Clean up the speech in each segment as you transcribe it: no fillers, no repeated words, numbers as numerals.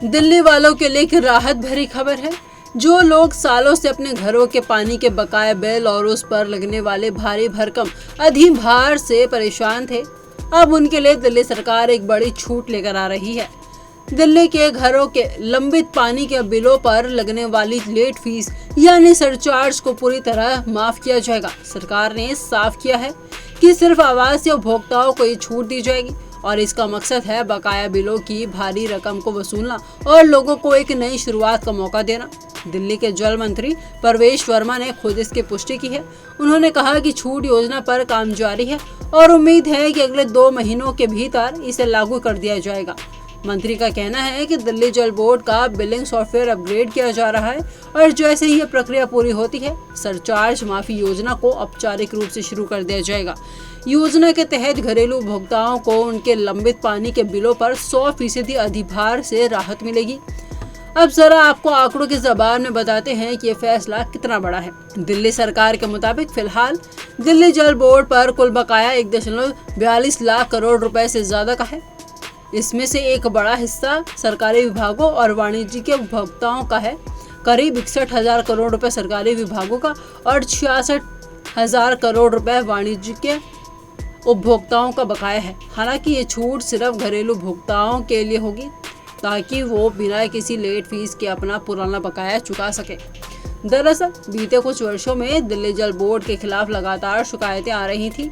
दिल्ली वालों के लिए एक राहत भरी खबर है। जो लोग सालों से अपने घरों के पानी के बकाया बिल और उस पर लगने वाले भारी भरकम अधिभार से परेशान थे, अब उनके लिए दिल्ली सरकार एक बड़ी छूट लेकर आ रही है। दिल्ली के घरों के लंबित पानी के बिलों पर लगने वाली लेट फीस यानी सरचार्ज को पूरी तरह माफ किया जाएगा। सरकार ने साफ किया है कि सिर्फ आवासीय उपभोक्ताओं को ये छूट दी जाएगी और इसका मकसद है बकाया बिलों की भारी रकम को वसूलना और लोगों को एक नई शुरुआत का मौका देना। दिल्ली के जल मंत्री परवेश वर्मा ने खुद इसकी पुष्टि की है। उन्होंने कहा कि छूट योजना पर काम जारी है और उम्मीद है कि अगले 2 महीनों के भीतर इसे लागू कर दिया जाएगा। मंत्री का कहना है कि दिल्ली जल बोर्ड का बिलिंग सॉफ्टवेयर अपग्रेड किया जा रहा है और जैसे ही यह प्रक्रिया पूरी होती है, सरचार्ज माफी योजना को औपचारिक रूप से शुरू कर दिया जाएगा। योजना के तहत घरेलू उपभोक्ताओं को उनके लंबित पानी के बिलों पर 100% अधिभार से राहत मिलेगी। अब जरा आपको आंकड़ों की ज़बान में बताते हैं कि ये फैसला कितना बड़ा है। दिल्ली सरकार के मुताबिक फिलहाल दिल्ली जल बोर्ड पर कुल बकाया 1.42 लाख करोड़ रुपए से ज्यादा का है। इसमें से एक बड़ा हिस्सा सरकारी विभागों और वाणिज्यिक उपभोक्ताओं का है। करीब 61,000 करोड़ रुपए सरकारी विभागों का और 66,000 करोड़ रुपए वाणिज्यिक उपभोक्ताओं का बकाया है। हालांकि ये छूट सिर्फ घरेलू उपभोक्ताओं के लिए होगी ताकि वो बिना किसी लेट फीस के अपना पुराना बकाया चुका सके। दरअसल बीते कुछ वर्षों में दिल्ली जल बोर्ड के खिलाफ लगातार शिकायतें आ रही थी।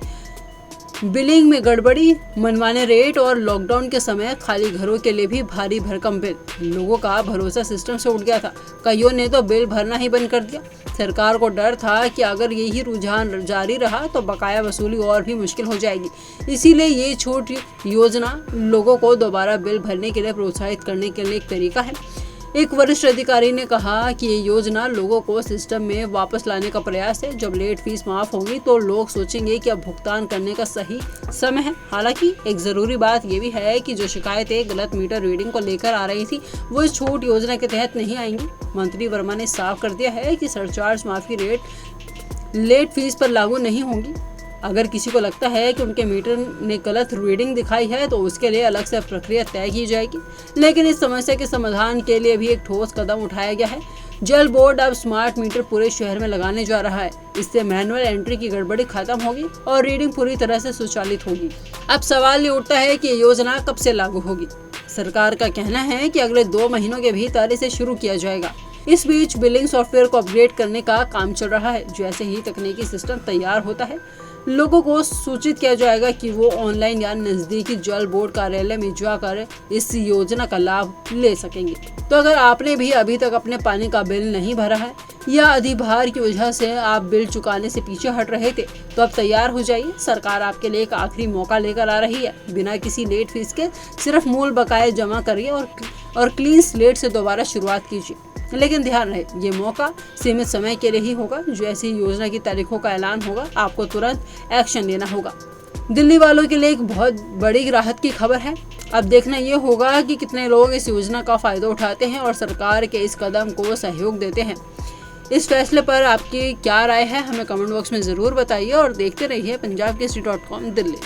बिलिंग में गड़बड़ी, मनमाने रेट और लॉकडाउन के समय खाली घरों के लिए भी भारी भरकम बिल। लोगों का भरोसा सिस्टम से उठ गया था। कईयों ने तो बिल भरना ही बंद कर दिया। सरकार को डर था कि अगर यही रुझान जारी रहा तो बकाया वसूली और भी मुश्किल हो जाएगी। इसीलिए ये छूट योजना लोगों को दोबारा बिल भरने के लिए प्रोत्साहित करने के लिए एक तरीका है। एक वरिष्ठ अधिकारी ने कहा कि ये योजना लोगों को सिस्टम में वापस लाने का प्रयास है। जब लेट फीस माफ होगी तो लोग सोचेंगे कि अब भुगतान करने का सही समय है। हालांकि एक जरूरी बात ये भी है कि जो शिकायतें गलत मीटर रीडिंग को लेकर आ रही थी वो इस छूट योजना के तहत नहीं आएंगी। मंत्री वर्मा ने साफ कर दिया है कि सरचार्ज माफी रेट लेट फीस पर लागू नहीं होंगी। अगर किसी को लगता है कि उनके मीटर ने गलत रीडिंग दिखाई है तो उसके लिए अलग से प्रक्रिया तय की जाएगी। लेकिन इस समस्या के समाधान के लिए भी एक ठोस कदम उठाया गया है। जल बोर्ड अब स्मार्ट मीटर पूरे शहर में लगाने जा रहा है। इससे मैनुअल एंट्री की गड़बड़ी खत्म होगी और रीडिंग पूरी तरह से स्वचालित होगी। अब सवाल ये उठता है कि ये योजना कब से लागू होगी। सरकार का कहना है कि अगले 2 महीनों के भीतर इसे शुरू किया जाएगा। इस बीच बिलिंग सॉफ्टवेयर को अपग्रेड करने का काम चल रहा है। जैसे ही तकनीकी सिस्टम तैयार होता है, लोगों को सूचित किया जाएगा कि वो ऑनलाइन या नजदीकी जल बोर्ड कार्यालय में जाकर इस योजना का लाभ ले सकेंगे। तो अगर आपने भी अभी तक अपने पानी का बिल नहीं भरा है या अधिभार की वजह से आप बिल चुकाने से पीछे हट रहे थे, तो अब तैयार हो जाइए। सरकार आपके लिए एक आखिरी मौका लेकर आ रही है। बिना किसी लेट फीस के सिर्फ मूल बकाये जमा करिए और क्लीन स्लेट से दोबारा शुरुआत कीजिए। लेकिन ध्यान रहे, ये मौका सीमित समय के लिए ही होगा। जैसे ही योजना की तारीखों का ऐलान होगा, आपको तुरंत एक्शन लेना होगा। दिल्ली वालों के लिए एक बहुत बड़ी राहत की खबर है। अब देखना ये होगा कि कितने लोग इस योजना का फायदा उठाते हैं और सरकार के इस कदम को सहयोग देते हैं। इस फैसले पर आपकी क्या राय है, हमें कमेंट बॉक्स में ज़रूर बताइए और देखते रहिए punjabkesari.com दिल्ली।